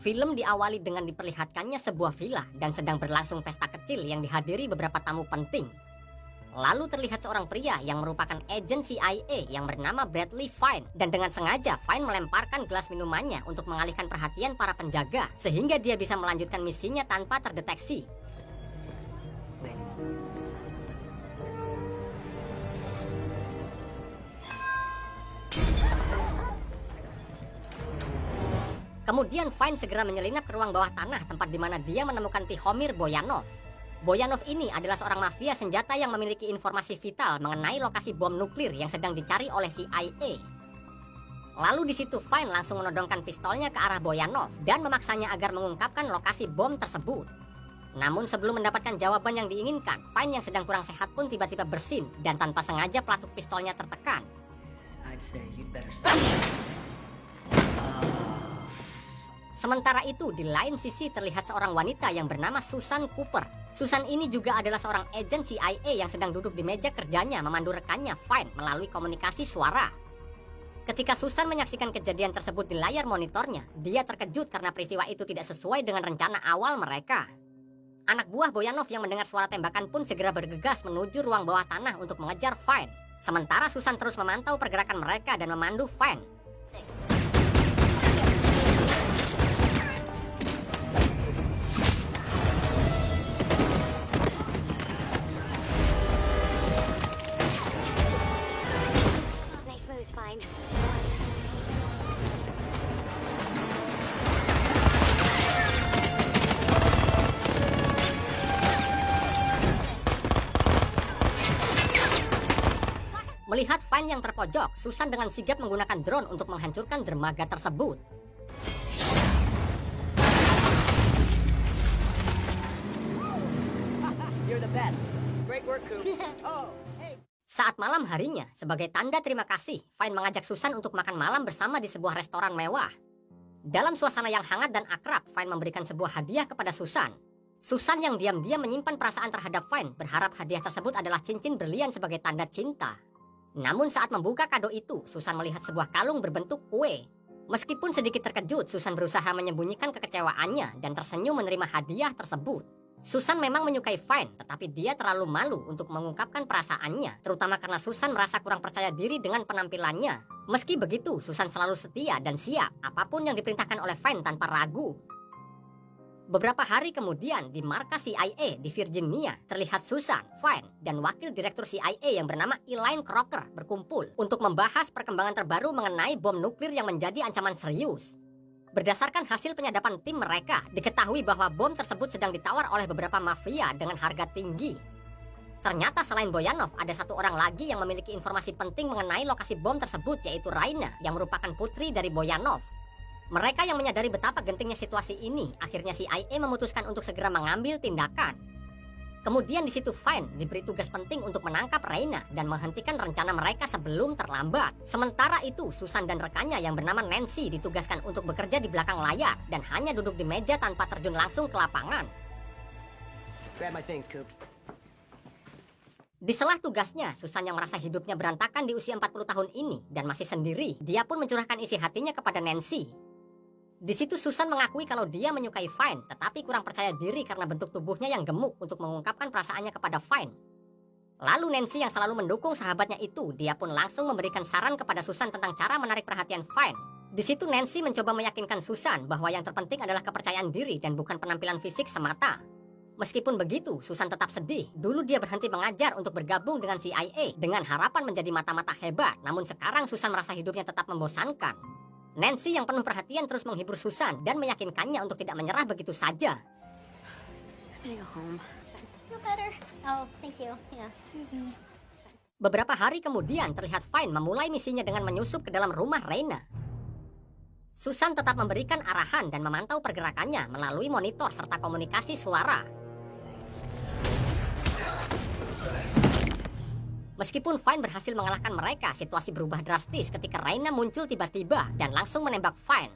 Film diawali dengan diperlihatkannya sebuah villa dan sedang berlangsung pesta kecil yang dihadiri beberapa tamu penting. Lalu terlihat seorang pria yang merupakan agen CIA yang bernama Bradley Fine, dan dengan sengaja Fine melemparkan gelas minumannya untuk mengalihkan perhatian para penjaga sehingga dia bisa melanjutkan misinya tanpa terdeteksi. Kemudian Fine segera menyelinap ke ruang bawah tanah tempat di mana dia menemukan Tihomir Boyanov. Boyanov ini adalah seorang mafia senjata yang memiliki informasi vital mengenai lokasi bom nuklir yang sedang dicari oleh CIA. Lalu di situ Fine langsung menodongkan pistolnya ke arah Boyanov dan memaksanya agar mengungkapkan lokasi bom tersebut. Namun sebelum mendapatkan jawaban yang diinginkan, Fine yang sedang kurang sehat pun tiba-tiba bersin dan tanpa sengaja pelatuk pistolnya tertekan. Sementara itu, di lain sisi terlihat seorang wanita yang bernama Susan Cooper. Susan ini juga adalah seorang agen CIA yang sedang duduk di meja kerjanya memandu rekannya Fine melalui komunikasi suara. Ketika Susan menyaksikan kejadian tersebut di layar monitornya, dia terkejut karena peristiwa itu tidak sesuai dengan rencana awal mereka. Anak buah Boyanov yang mendengar suara tembakan pun segera bergegas menuju ruang bawah tanah untuk mengejar Fine. Sementara Susan terus memantau pergerakan mereka dan memandu Fine. Melihat Fine yang terpojok, Susan dengan sigap menggunakan drone untuk menghancurkan dermaga tersebut. You're the best. Great work, Coop. Oh, hey. Saat malam harinya, sebagai tanda terima kasih, Fine mengajak Susan untuk makan malam bersama di sebuah restoran mewah. Dalam suasana yang hangat dan akrab, Fine memberikan sebuah hadiah kepada Susan. Susan yang diam-diam menyimpan perasaan terhadap Fine berharap hadiah tersebut adalah cincin berlian sebagai tanda cinta. Namun saat membuka kado itu, Susan melihat sebuah kalung berbentuk kue. Meskipun sedikit terkejut, Susan berusaha menyembunyikan kekecewaannya dan tersenyum menerima hadiah tersebut. Susan memang menyukai Fine, tetapi dia terlalu malu untuk mengungkapkan perasaannya, terutama karena Susan merasa kurang percaya diri dengan penampilannya. Meski begitu, Susan selalu setia dan siap apapun yang diperintahkan oleh Fine tanpa ragu. Beberapa hari kemudian, di markas CIA di Virginia, terlihat Susan, Fine, dan wakil direktur CIA yang bernama Elaine Crocker berkumpul untuk membahas perkembangan terbaru mengenai bom nuklir yang menjadi ancaman serius. Berdasarkan hasil penyadapan tim mereka, diketahui bahwa bom tersebut sedang ditawar oleh beberapa mafia dengan harga tinggi. Ternyata selain Boyanov, ada satu orang lagi yang memiliki informasi penting mengenai lokasi bom tersebut, yaitu Raina, yang merupakan putri dari Boyanov. Mereka yang menyadari betapa gentingnya situasi ini, akhirnya CIA memutuskan untuk segera mengambil tindakan. Kemudian di situ Fine diberi tugas penting untuk menangkap Raina dan menghentikan rencana mereka sebelum terlambat. Sementara itu, Susan dan rekannya yang bernama Nancy ditugaskan untuk bekerja di belakang layar dan hanya duduk di meja tanpa terjun langsung ke lapangan. Grab my things, Coop. Di sela tugasnya, Susan yang merasa hidupnya berantakan di usia 40 tahun ini dan masih sendiri, dia pun mencurahkan isi hatinya kepada Nancy. Di situ Susan mengakui kalau dia menyukai Fine, tetapi kurang percaya diri karena bentuk tubuhnya yang gemuk untuk mengungkapkan perasaannya kepada Fine. Lalu Nancy yang selalu mendukung sahabatnya itu, dia pun langsung memberikan saran kepada Susan tentang cara menarik perhatian Fine. Di situ Nancy mencoba meyakinkan Susan bahwa yang terpenting adalah kepercayaan diri dan bukan penampilan fisik semata. Meskipun begitu, Susan tetap sedih. Dulu dia berhenti mengajar untuk bergabung dengan CIA dengan harapan menjadi mata-mata hebat. Namun sekarang Susan merasa hidupnya tetap membosankan. Nancy yang penuh perhatian terus menghibur Susan dan meyakinkannya untuk tidak menyerah begitu saja. Beberapa hari kemudian terlihat Fine memulai misinya dengan menyusup ke dalam rumah Raina. Susan tetap memberikan arahan dan memantau pergerakannya melalui monitor serta komunikasi suara. Meskipun Fine berhasil mengalahkan mereka, situasi berubah drastis ketika Raina muncul tiba-tiba dan langsung menembak Fine.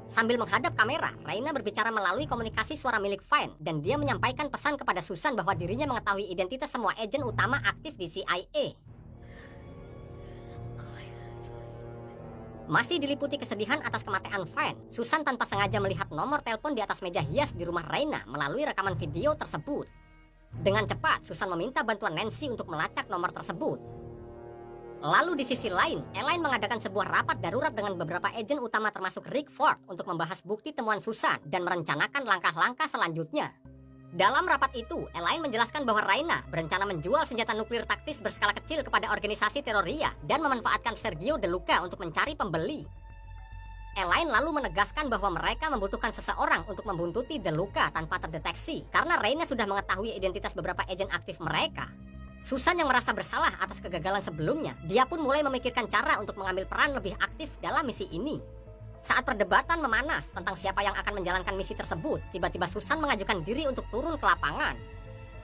Sambil menghadap kamera, Raina berbicara melalui komunikasi suara milik Fine dan dia menyampaikan pesan kepada Susan bahwa dirinya mengetahui identitas semua agen utama aktif di CIA. Masih diliputi kesedihan atas kematian Fine, Susan tanpa sengaja melihat nomor telepon di atas meja hias di rumah Raina melalui rekaman video tersebut. Dengan cepat, Susan meminta bantuan Nancy untuk melacak nomor tersebut. Lalu di sisi lain, Elaine mengadakan sebuah rapat darurat dengan beberapa agen utama termasuk Rick Ford untuk membahas bukti temuan Susan dan merencanakan langkah-langkah selanjutnya. Dalam rapat itu, Elaine menjelaskan bahwa Raina berencana menjual senjata nuklir taktis berskala kecil kepada organisasi teroria dan memanfaatkan Sergio De Luca untuk mencari pembeli. Elaine lalu menegaskan bahwa mereka membutuhkan seseorang untuk membuntuti De Luca tanpa terdeteksi karena Raina sudah mengetahui identitas beberapa agen aktif mereka. Susan yang merasa bersalah atas kegagalan sebelumnya, dia pun mulai memikirkan cara untuk mengambil peran lebih aktif dalam misi ini. Saat perdebatan memanas tentang siapa yang akan menjalankan misi tersebut, tiba-tiba Susan mengajukan diri untuk turun ke lapangan.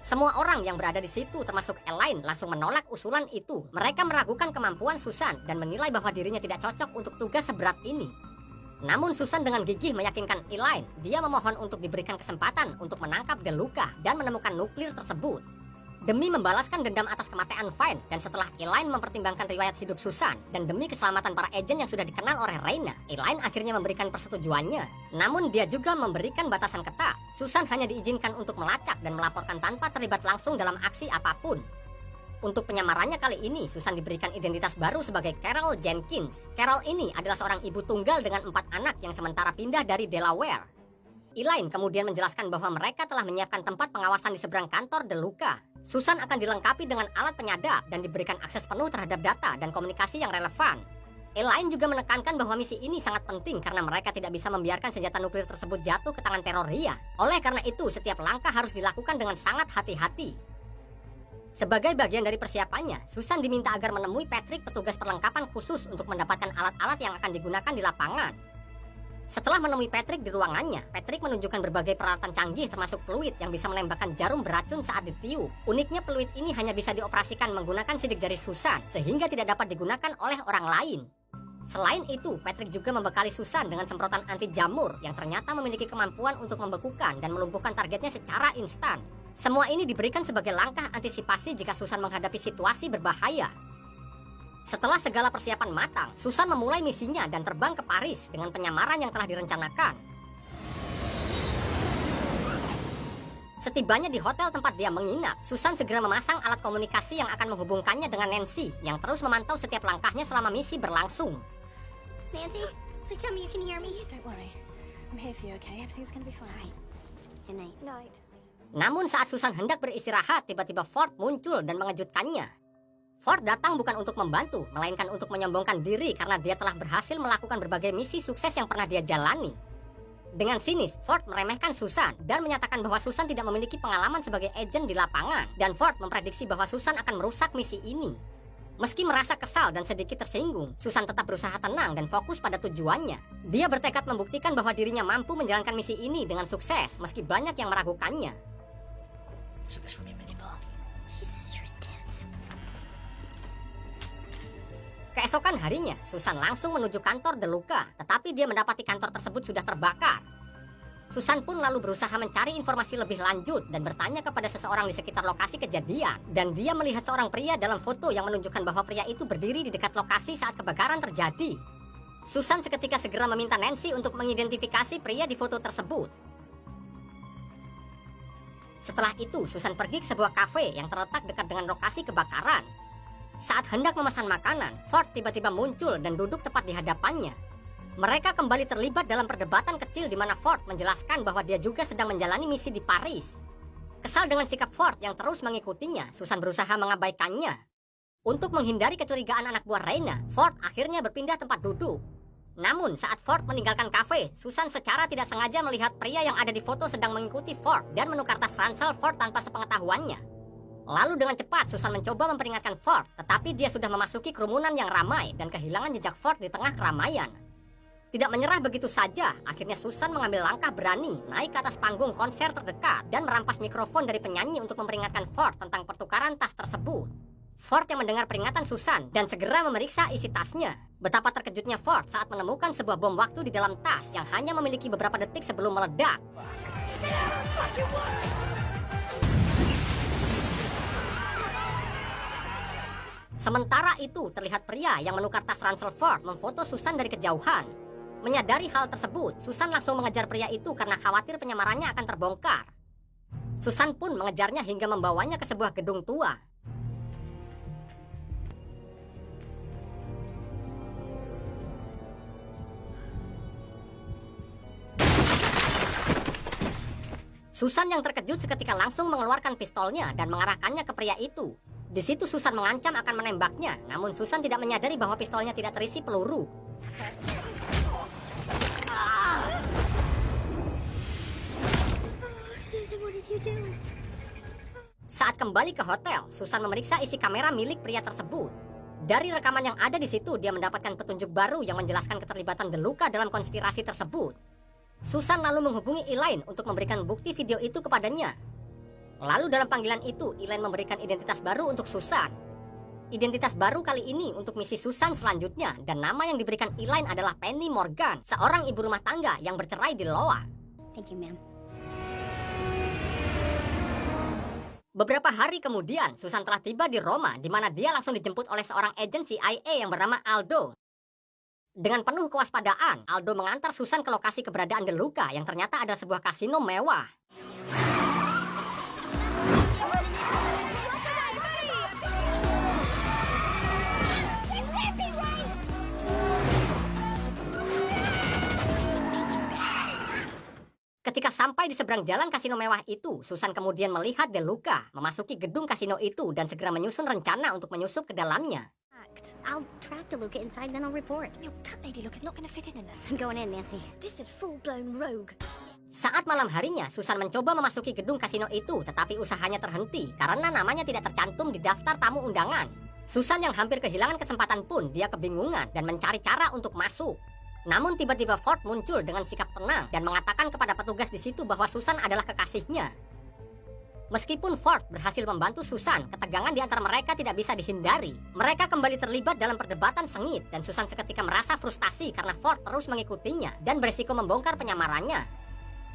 Semua orang yang berada di situ termasuk Elaine langsung menolak usulan itu. Mereka meragukan kemampuan Susan dan menilai bahwa dirinya tidak cocok untuk tugas seberat ini. Namun Susan dengan gigih meyakinkan Elaine, dia memohon untuk diberikan kesempatan untuk menangkap De Luca dan menemukan nuklir tersebut. Demi membalaskan dendam atas kematian Fine, dan setelah Elaine mempertimbangkan riwayat hidup Susan, dan demi keselamatan para agen yang sudah dikenal oleh Raina, Elaine akhirnya memberikan persetujuannya. Namun dia juga memberikan batasan ketat. Susan hanya diizinkan untuk melacak dan melaporkan tanpa terlibat langsung dalam aksi apapun. Untuk penyamarannya kali ini, Susan diberikan identitas baru sebagai Carol Jenkins. Carol ini adalah seorang ibu tunggal dengan 4 anak yang sementara pindah dari Delaware. Elaine kemudian menjelaskan bahwa mereka telah menyiapkan tempat pengawasan di seberang kantor De Luca. Susan akan dilengkapi dengan alat penyadap dan diberikan akses penuh terhadap data dan komunikasi yang relevan. Elaine juga menekankan bahwa misi ini sangat penting karena mereka tidak bisa membiarkan senjata nuklir tersebut jatuh ke tangan teroria. Oleh karena itu, setiap langkah harus dilakukan dengan sangat hati-hati. Sebagai bagian dari persiapannya, Susan diminta agar menemui Patrick, petugas perlengkapan khusus untuk mendapatkan alat-alat yang akan digunakan di lapangan. Setelah menemui Patrick di ruangannya, Patrick menunjukkan berbagai peralatan canggih termasuk peluit yang bisa menembakkan jarum beracun saat ditiup. Uniknya peluit ini hanya bisa dioperasikan menggunakan sidik jari Susan, sehingga tidak dapat digunakan oleh orang lain. Selain itu, Patrick juga membekali Susan dengan semprotan anti jamur yang ternyata memiliki kemampuan untuk membekukan dan melumpuhkan targetnya secara instan. Semua ini diberikan sebagai langkah antisipasi jika Susan menghadapi situasi berbahaya. Setelah segala persiapan matang, Susan memulai misinya dan terbang ke Paris dengan penyamaran yang telah direncanakan. Setibanya di hotel tempat dia menginap, Susan segera memasang alat komunikasi yang akan menghubungkannya dengan Nancy, yang terus memantau setiap langkahnya selama misi berlangsung. Nancy, please tell me you can hear me. Don't worry. I'm here for you, okay? Everything's gonna be fine. Good night. Night. Namun saat Susan hendak beristirahat, tiba-tiba Ford muncul dan mengejutkannya. Ford datang bukan untuk membantu, melainkan untuk menyombongkan diri karena dia telah berhasil melakukan berbagai misi sukses yang pernah dia jalani. Dengan sinis, Ford meremehkan Susan dan menyatakan bahwa Susan tidak memiliki pengalaman sebagai agen di lapangan, dan Ford memprediksi bahwa Susan akan merusak misi ini. Meski merasa kesal dan sedikit tersinggung, Susan tetap berusaha tenang dan fokus pada tujuannya. Dia bertekad membuktikan bahwa dirinya mampu menjalankan misi ini dengan sukses, meski banyak yang meragukannya. So this from me anymore. Jesus, you're intense. Keesokan harinya, Susan langsung menuju kantor De Luca, tetapi dia mendapati kantor tersebut sudah terbakar. Susan pun lalu berusaha mencari informasi lebih lanjut dan bertanya kepada seseorang di sekitar lokasi kejadian. Dan dia melihat seorang pria dalam foto yang menunjukkan bahwa pria itu berdiri di dekat lokasi saat kebakaran terjadi. Susan seketika segera meminta Nancy untuk mengidentifikasi pria di foto tersebut. Setelah itu, Susan pergi ke sebuah kafe yang terletak dekat dengan lokasi kebakaran. Saat hendak memesan makanan, Ford tiba-tiba muncul dan duduk tepat di hadapannya. Mereka kembali terlibat dalam perdebatan kecil di mana Ford menjelaskan bahwa dia juga sedang menjalani misi di Paris. Kesal dengan sikap Ford yang terus mengikutinya, Susan berusaha mengabaikannya. Untuk menghindari kecurigaan anak buah Raina, Ford akhirnya berpindah tempat duduk. Namun saat Ford meninggalkan kafe, Susan secara tidak sengaja melihat pria yang ada di foto sedang mengikuti Ford dan menukar tas ransel Ford tanpa sepengetahuannya. Lalu dengan cepat Susan mencoba memperingatkan Ford, tetapi dia sudah memasuki kerumunan yang ramai dan kehilangan jejak Ford di tengah keramaian. Tidak menyerah begitu saja, akhirnya Susan mengambil langkah berani naik ke atas panggung konser terdekat dan merampas mikrofon dari penyanyi untuk memperingatkan Ford tentang pertukaran tas tersebut. Ford yang mendengar peringatan Susan dan segera memeriksa isi tasnya. Betapa terkejutnya Ford saat menemukan sebuah bom waktu di dalam tas yang hanya memiliki beberapa detik sebelum meledak. Sementara itu, terlihat pria yang menukar tas ransel Ford memfoto Susan dari kejauhan. Menyadari hal tersebut, Susan langsung mengejar pria itu karena khawatir penyamarannya akan terbongkar. Susan pun mengejarnya hingga membawanya ke sebuah gedung tua. Susan yang terkejut seketika langsung mengeluarkan pistolnya dan mengarahkannya ke pria itu. Di situ Susan mengancam akan menembaknya, namun Susan tidak menyadari bahwa pistolnya tidak terisi peluru. Susan, what did you do? Saat kembali ke hotel, Susan memeriksa isi kamera milik pria tersebut. Dari rekaman yang ada di situ, dia mendapatkan petunjuk baru yang menjelaskan keterlibatan DeLuca dalam konspirasi tersebut. Susan lalu menghubungi Elaine untuk memberikan bukti video itu kepadanya. Lalu dalam panggilan itu, Elaine memberikan identitas baru untuk Susan. Identitas baru kali ini untuk misi Susan selanjutnya, dan nama yang diberikan Elaine adalah Penny Morgan, seorang ibu rumah tangga yang bercerai di Loa. Thank you, ma'am. Beberapa hari kemudian, Susan telah tiba di Roma, di mana dia langsung dijemput oleh seorang agen CIA yang bernama Aldo. Dengan penuh kewaspadaan, Aldo mengantar Susan ke lokasi keberadaan DeLuca yang ternyata adalah sebuah kasino mewah. Ketika sampai di seberang jalan kasino mewah itu, Susan kemudian melihat DeLuca memasuki gedung kasino itu dan segera menyusun rencana untuk menyusup ke dalamnya. I'll track DeLuca inside, then I'll report. Your cat lady look is not going to fit in there. I'm going in, Nancy. This is full-blown rogue. Saat malam harinya, Susan mencoba memasuki gedung kasino itu, tetapi usahanya terhenti karena namanya tidak tercantum di daftar tamu undangan. Susan yang hampir kehilangan kesempatan pun, dia kebingungan dan mencari cara untuk masuk. Namun tiba-tiba Ford muncul dengan sikap tenang dan mengatakan kepada petugas di situ bahwa Susan adalah kekasihnya. Meskipun Ford berhasil membantu Susan, ketegangan di antara mereka tidak bisa dihindari. Mereka kembali terlibat dalam perdebatan sengit dan Susan seketika merasa frustasi karena Ford terus mengikutinya dan berisiko membongkar penyamarannya.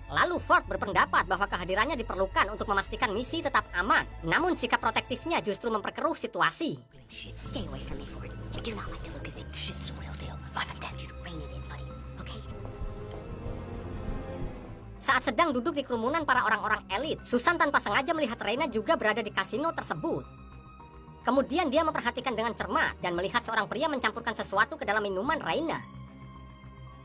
Lalu Ford berpendapat bahwa kehadirannya diperlukan untuk memastikan misi tetap aman. Namun sikap protektifnya justru memperkeruh situasi. Shit, stay away from me, Ford. I do not like DeLuca. Shit's the real deal. Life and death. Rein it in, buddy. Okay? Saat sedang duduk di kerumunan para orang-orang elit, Susan tanpa sengaja melihat Raina juga berada di kasino tersebut. Kemudian dia memperhatikan dengan cermat dan melihat seorang pria mencampurkan sesuatu ke dalam minuman Raina.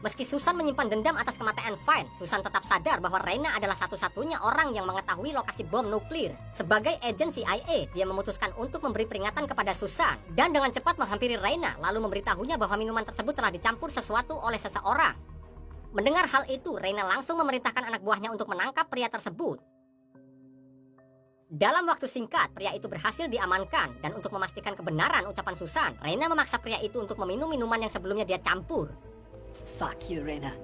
Meski Susan menyimpan dendam atas kematian Fine, Susan tetap sadar bahwa Raina adalah satu-satunya orang yang mengetahui lokasi bom nuklir. Sebagai agen CIA, dia memutuskan untuk memberi peringatan kepada Susan dan dengan cepat menghampiri Raina lalu memberitahunya bahwa minuman tersebut telah dicampur sesuatu oleh seseorang. Mendengar hal itu, Raina langsung memerintahkan anak buahnya untuk menangkap pria tersebut. Dalam waktu singkat, pria itu berhasil diamankan dan untuk memastikan kebenaran ucapan Susan, Raina memaksa pria itu untuk meminum minuman yang sebelumnya dia campur. Fuck you, Rena.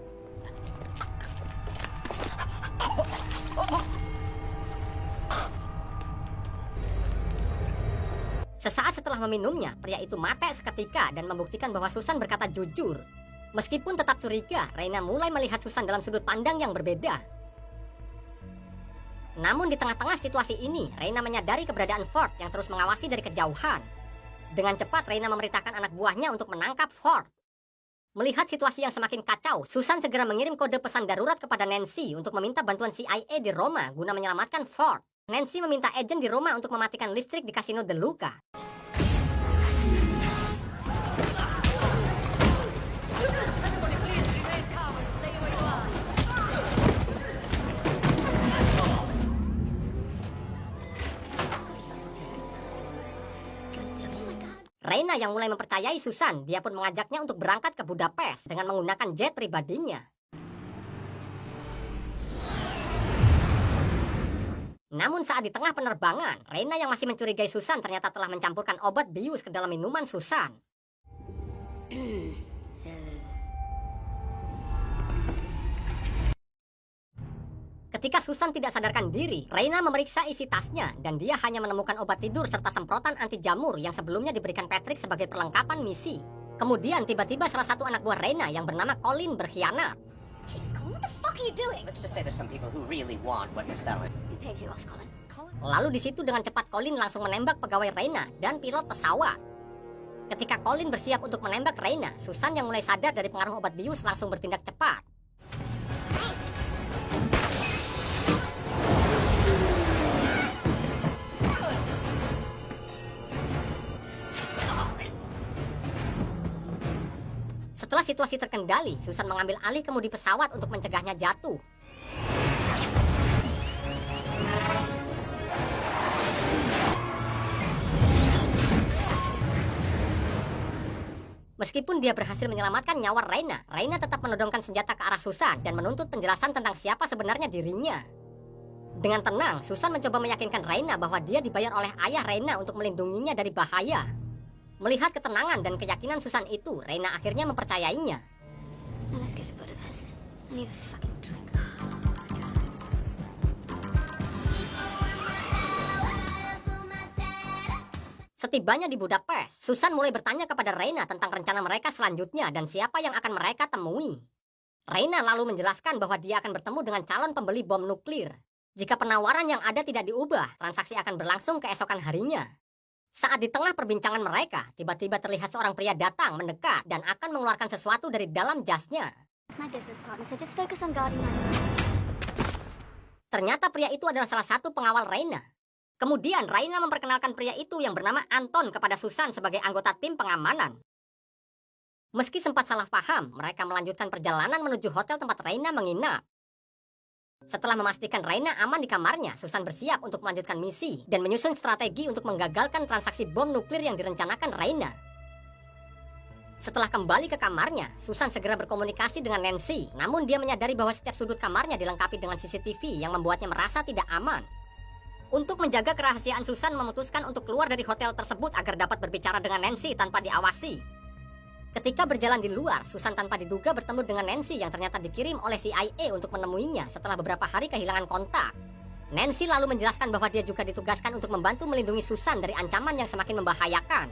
Sesaat setelah meminumnya, pria itu mati seketika dan membuktikan bahwa Susan berkata jujur. Meskipun tetap curiga, Raina mulai melihat Susan dalam sudut pandang yang berbeda. Namun di tengah-tengah situasi ini, Raina menyadari keberadaan Ford yang terus mengawasi dari kejauhan. Dengan cepat, Raina memerintahkan anak buahnya untuk menangkap Ford. Melihat situasi yang semakin kacau, Susan segera mengirim kode pesan darurat kepada Nancy untuk meminta bantuan CIA di Roma guna menyelamatkan Ford. Nancy meminta agen di Roma untuk mematikan listrik di kasino DeLuca. Raina yang mulai mempercayai Susan, dia pun mengajaknya untuk berangkat ke Budapest dengan menggunakan jet pribadinya. Namun saat di tengah penerbangan, Raina yang masih mencurigai Susan ternyata telah mencampurkan obat bius ke dalam minuman Susan. Ketika Susan tidak sadarkan diri, Raina memeriksa isi tasnya dan dia hanya menemukan obat tidur serta semprotan anti jamur yang sebelumnya diberikan Patrick sebagai perlengkapan misi. Kemudian tiba-tiba salah satu anak buah Raina yang bernama Colin berkhianat. Jesus, Colin, what the fuck are you doing? Let's just say there's some people who really want what you're selling. Who paid you off, Colin? Lalu di situ dengan cepat Colin langsung menembak pegawai Raina dan pilot pesawat. Ketika Colin bersiap untuk menembak Reina, Susan yang mulai sadar dari pengaruh obat bius langsung bertindak cepat. Setelah situasi terkendali, Susan mengambil alih kemudi pesawat untuk mencegahnya jatuh. Meskipun dia berhasil menyelamatkan nyawa Reina, Reina tetap menodongkan senjata ke arah Susan dan menuntut penjelasan tentang siapa sebenarnya dirinya. Dengan tenang, Susan mencoba meyakinkan Reina bahwa dia dibayar oleh ayah Reina untuk melindunginya dari bahaya. Melihat ketenangan dan keyakinan Susan itu, Reina akhirnya mempercayainya. Now let's go to Budapest. I need a fucking drink. Setibanya di Budapest, Susan mulai bertanya kepada Reina tentang rencana mereka selanjutnya dan siapa yang akan mereka temui. Reina lalu menjelaskan bahwa dia akan bertemu dengan calon pembeli bom nuklir. Jika penawaran yang ada tidak diubah, transaksi akan berlangsung keesokan harinya. Saat di tengah perbincangan mereka, tiba-tiba terlihat seorang pria datang mendekat dan akan mengeluarkan sesuatu dari dalam jasnya. My business partner, so just focus on guarding my... Ternyata pria itu adalah salah satu pengawal Reina. Kemudian Reina memperkenalkan pria itu yang bernama Anton kepada Susan sebagai anggota tim pengamanan. Meski sempat salah paham, mereka melanjutkan perjalanan menuju hotel tempat Reina menginap. Setelah memastikan Reina aman di kamarnya, Susan bersiap untuk melanjutkan misi dan menyusun strategi untuk menggagalkan transaksi bom nuklir yang direncanakan Reina. Setelah kembali ke kamarnya, Susan segera berkomunikasi dengan Nancy, namun dia menyadari bahwa setiap sudut kamarnya dilengkapi dengan CCTV yang membuatnya merasa tidak aman. Untuk menjaga kerahasiaan, Susan memutuskan untuk keluar dari hotel tersebut agar dapat berbicara dengan Nancy tanpa diawasi. Ketika berjalan di luar, Susan tanpa diduga bertemu dengan Nancy yang ternyata dikirim oleh CIA untuk menemuinya setelah beberapa hari kehilangan kontak. Nancy lalu menjelaskan bahwa dia juga ditugaskan untuk membantu melindungi Susan dari ancaman yang semakin membahayakan.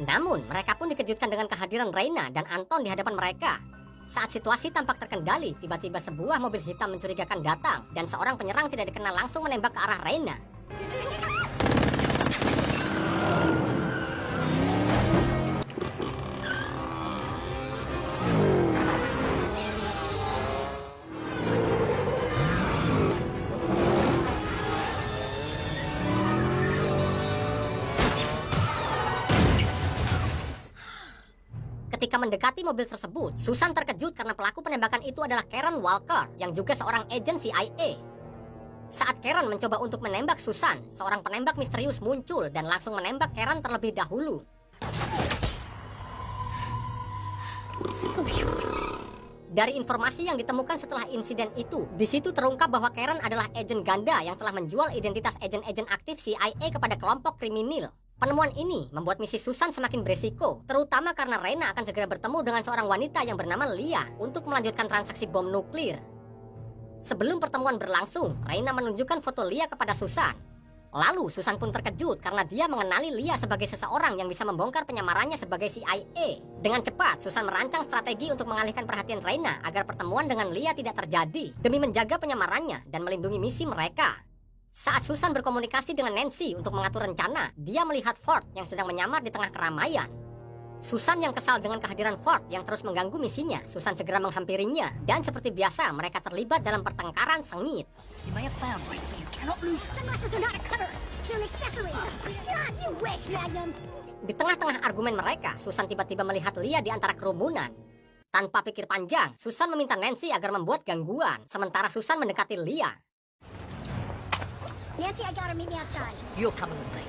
Namun, mereka pun dikejutkan dengan kehadiran Reina dan Anton di hadapan mereka. Saat situasi tampak terkendali, tiba-tiba sebuah mobil hitam mencurigakan datang dan seorang penyerang tidak dikenal langsung menembak ke arah Reina. Ketika mendekati mobil tersebut, Susan terkejut karena pelaku penembakan itu adalah Karen Walker yang juga seorang agen CIA. Saat Karen mencoba untuk menembak Susan, seorang penembak misterius muncul dan langsung menembak Karen terlebih dahulu. Dari informasi yang ditemukan setelah insiden itu, di situ terungkap bahwa Karen adalah agen ganda yang telah menjual identitas agen-agen aktif CIA kepada kelompok kriminal. Penemuan ini membuat misi Susan semakin berisiko, terutama karena Reina akan segera bertemu dengan seorang wanita yang bernama Lia untuk melanjutkan transaksi bom nuklir. Sebelum pertemuan berlangsung, Reina menunjukkan foto Lia kepada Susan. Lalu Susan pun terkejut karena dia mengenali Lia sebagai seseorang yang bisa membongkar penyamarannya sebagai CIA. Dengan cepat, Susan merancang strategi untuk mengalihkan perhatian Reina agar pertemuan dengan Lia tidak terjadi demi menjaga penyamarannya dan melindungi misi mereka. Saat Susan berkomunikasi dengan Nancy untuk mengatur rencana, dia melihat Ford yang sedang menyamar di tengah keramaian. Susan yang kesal dengan kehadiran Ford yang terus mengganggu misinya, Susan segera menghampirinya. Dan seperti biasa, mereka terlibat dalam pertengkaran sengit. You may have found right, but you cannot lose her. Sunglasses are not a cover. They're an accessory. God, you wish, Magnum. Di tengah-tengah argumen mereka, Susan tiba-tiba melihat Lia di antara kerumunan. Tanpa pikir panjang, Susan meminta Nancy agar membuat gangguan, sementara Susan mendekati Lia. Nancy, I gotta meet me outside. You're coming with me.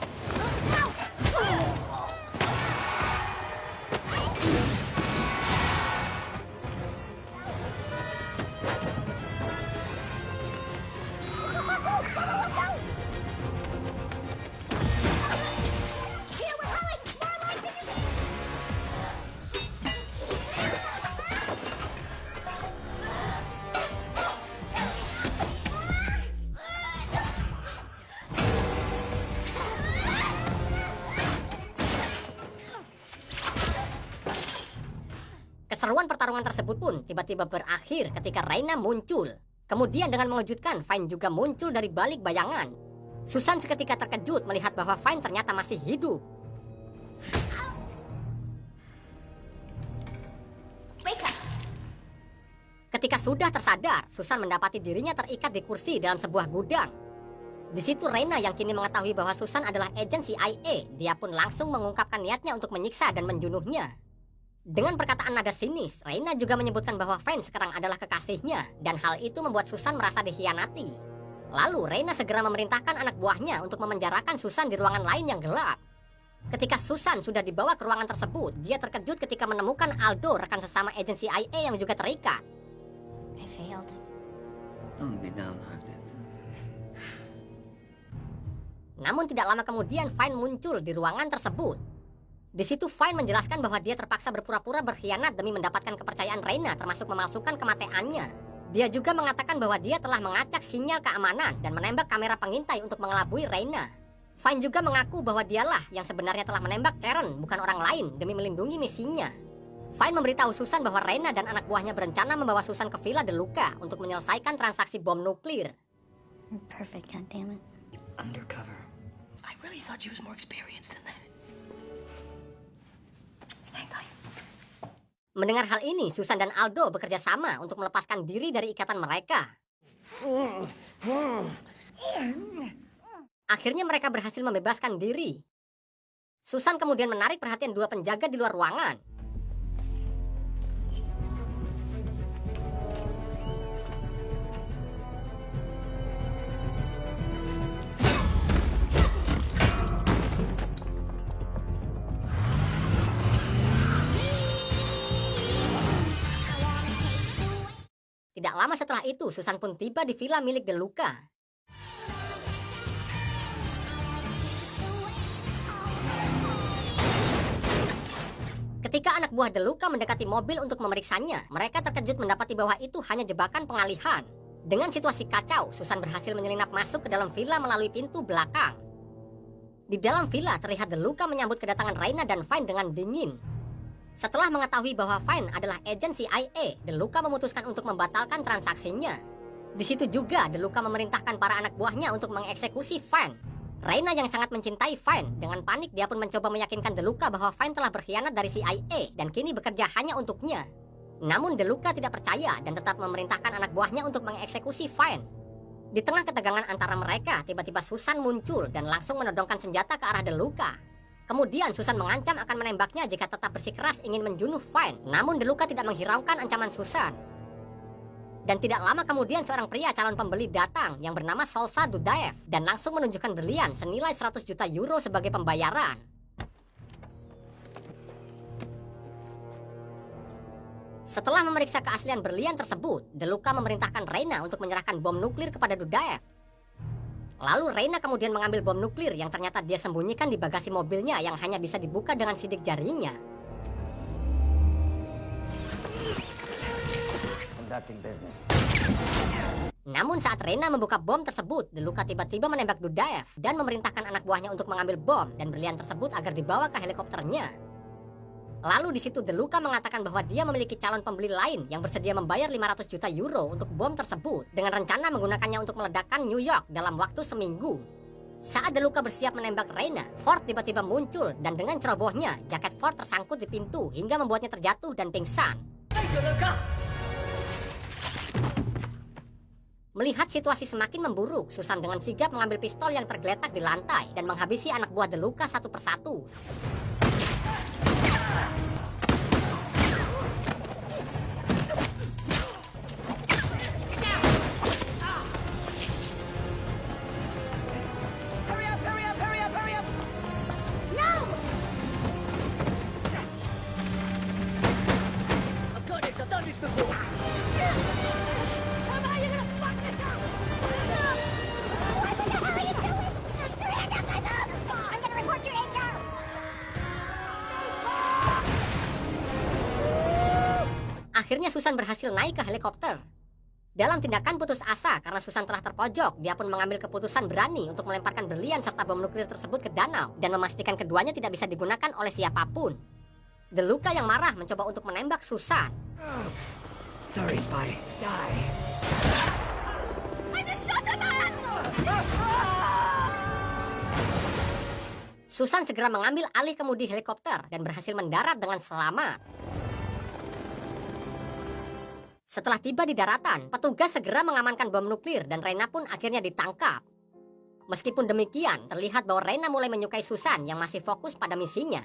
Keseruan pertarungan tersebut pun tiba-tiba berakhir ketika Reina muncul. Kemudian dengan mengejutkan, Fine juga muncul dari balik bayangan. Susan seketika terkejut melihat bahwa Fine ternyata masih hidup. Ketika sudah tersadar, Susan mendapati dirinya terikat di kursi dalam sebuah gudang. Di situ Reina yang kini mengetahui bahwa Susan adalah agen CIA, dia pun langsung mengungkapkan niatnya untuk menyiksa dan membunuhnya. Dengan perkataan nada sinis, Reina juga menyebutkan bahwa Fine sekarang adalah kekasihnya, dan hal itu membuat Susan merasa dikhianati. Lalu Reina segera memerintahkan anak buahnya untuk memenjarakan Susan di ruangan lain yang gelap. Ketika Susan sudah dibawa ke ruangan tersebut, dia terkejut ketika menemukan Aldo, rekan sesama agen CIA yang juga terikat. I failed. Don't be downhearted. Namun tidak lama kemudian Fine muncul di ruangan tersebut. Di situ Fine menjelaskan bahwa dia terpaksa berpura-pura berkhianat demi mendapatkan kepercayaan Reina, termasuk memalsukan kematiannya. Dia juga mengatakan bahwa dia telah mengacak sinyal keamanan dan menembak kamera pengintai untuk mengelabui Reina. Fine juga mengaku bahwa dialah yang sebenarnya telah menembak Karen, bukan orang lain, demi melindungi misinya. Fine memberitahu Susan bahwa Reina dan anak buahnya berencana membawa Susan ke Villa De Luca untuk menyelesaikan transaksi bom nuklir. You're perfect, goddammit. Undercover. I really thought you was more experienced than that. Hang tight. Mendengar hal ini, Susan dan Aldo bekerja sama untuk melepaskan diri dari ikatan mereka. Akhirnya mereka berhasil membebaskan diri. Susan kemudian menarik perhatian dua penjaga di luar ruangan. Tidak lama setelah itu, Susan pun tiba di villa milik De Luca. Ketika anak buah De Luca mendekati mobil untuk memeriksanya, mereka terkejut mendapati bahwa itu hanya jebakan pengalihan. Dengan situasi kacau, Susan berhasil menyelinap masuk ke dalam villa melalui pintu belakang. Di dalam villa terlihat De Luca menyambut kedatangan Reina dan Fine dengan dingin. Setelah mengetahui bahwa Fine adalah agen CIA, De Luca memutuskan untuk membatalkan transaksinya. Di situ juga De Luca memerintahkan para anak buahnya untuk mengeksekusi Fine. Reina yang sangat mencintai Fine, dengan panik dia pun mencoba meyakinkan De Luca bahwa Fine telah berkhianat dari CIA dan kini bekerja hanya untuknya. Namun De Luca tidak percaya dan tetap memerintahkan anak buahnya untuk mengeksekusi Fine. Di tengah ketegangan antara mereka, tiba-tiba Susan muncul dan langsung menodongkan senjata ke arah De Luca. Kemudian Susan mengancam akan menembaknya jika tetap bersikeras ingin membunuh Fine. Namun De Luca tidak menghiraukan ancaman Susan. Dan tidak lama kemudian seorang pria calon pembeli datang yang bernama Solsa Dudaev dan langsung menunjukkan berlian senilai 100 juta euro sebagai pembayaran. Setelah memeriksa keaslian berlian tersebut, De Luca memerintahkan Reina untuk menyerahkan bom nuklir kepada Dudaev. Lalu Reina kemudian mengambil bom nuklir yang ternyata dia sembunyikan di bagasi mobilnya yang hanya bisa dibuka dengan sidik jarinya. Conducting business. Namun saat Reina membuka bom tersebut, De Luca tiba-tiba menembak Dudaev dan memerintahkan anak buahnya untuk mengambil bom dan berlian tersebut agar dibawa ke helikopternya. Lalu di situ De Luca mengatakan bahwa dia memiliki calon pembeli lain yang bersedia membayar 500 juta euro untuk bom tersebut dengan rencana menggunakannya untuk meledakkan New York dalam waktu seminggu. Saat De Luca bersiap menembak Reina, Ford tiba-tiba muncul dan dengan cerobohnya, jaket Ford tersangkut di pintu hingga membuatnya terjatuh dan pingsan. Melihat situasi semakin memburuk, Susan dengan sigap mengambil pistol yang tergeletak di lantai dan menghabisi anak buah De Luca satu persatu. Hurry up! No! I've got this. I've done this before. How are you gonna fuck this up? What the hell are you doing? Your hand up my nose! I'm gonna report you to HR! Akhirnya Susan berhasil naik ke helikopter. Dalam tindakan putus asa karena Susan telah terpojok, dia pun mengambil keputusan berani untuk melemparkan berlian serta bom nuklir tersebut ke danau dan memastikan keduanya tidak bisa digunakan oleh siapapun. De Luca yang marah mencoba untuk menembak Susan. Sorry, Spy. Die. I just shot a man! Susan segera mengambil alih kemudi helikopter dan berhasil mendarat dengan selamat. Setelah tiba di daratan, petugas segera mengamankan bom nuklir dan Reina pun akhirnya ditangkap. Meskipun demikian, terlihat bahwa Reina mulai menyukai Susan yang masih fokus pada misinya.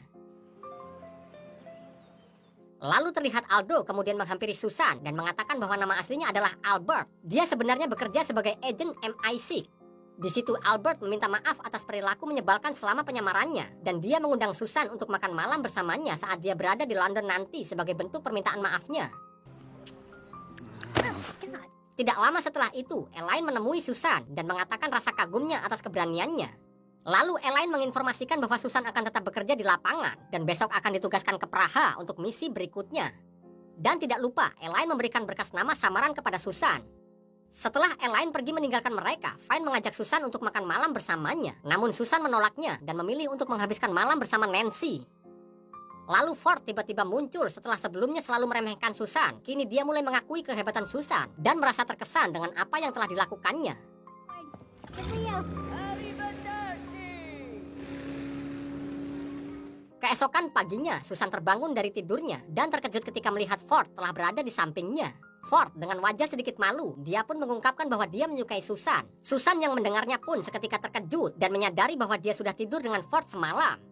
Lalu terlihat Aldo kemudian menghampiri Susan dan mengatakan bahwa nama aslinya adalah Albert. Dia sebenarnya bekerja sebagai agen MI6. Di situ Albert meminta maaf atas perilaku menyebalkan selama penyamarannya dan dia mengundang Susan untuk makan malam bersamanya saat dia berada di London nanti sebagai bentuk permintaan maafnya. Tidak lama setelah itu, Elaine menemui Susan dan mengatakan rasa kagumnya atas keberaniannya. Lalu Elaine menginformasikan bahwa Susan akan tetap bekerja di lapangan dan besok akan ditugaskan ke Praha untuk misi berikutnya. Dan tidak lupa, Elaine memberikan berkas nama samaran kepada Susan. Setelah Elaine pergi meninggalkan mereka, Fine mengajak Susan untuk makan malam bersamanya. Namun Susan menolaknya dan memilih untuk menghabiskan malam bersama Nancy. Lalu Ford tiba-tiba muncul setelah sebelumnya selalu meremehkan Susan. Kini dia mulai mengakui kehebatan Susan dan merasa terkesan dengan apa yang telah dilakukannya. Keesokan paginya, Susan terbangun dari tidurnya dan terkejut ketika melihat Ford telah berada di sampingnya. Ford dengan wajah sedikit malu, dia pun mengungkapkan bahwa dia menyukai Susan. Susan yang mendengarnya pun seketika terkejut dan menyadari bahwa dia sudah tidur dengan Ford semalam.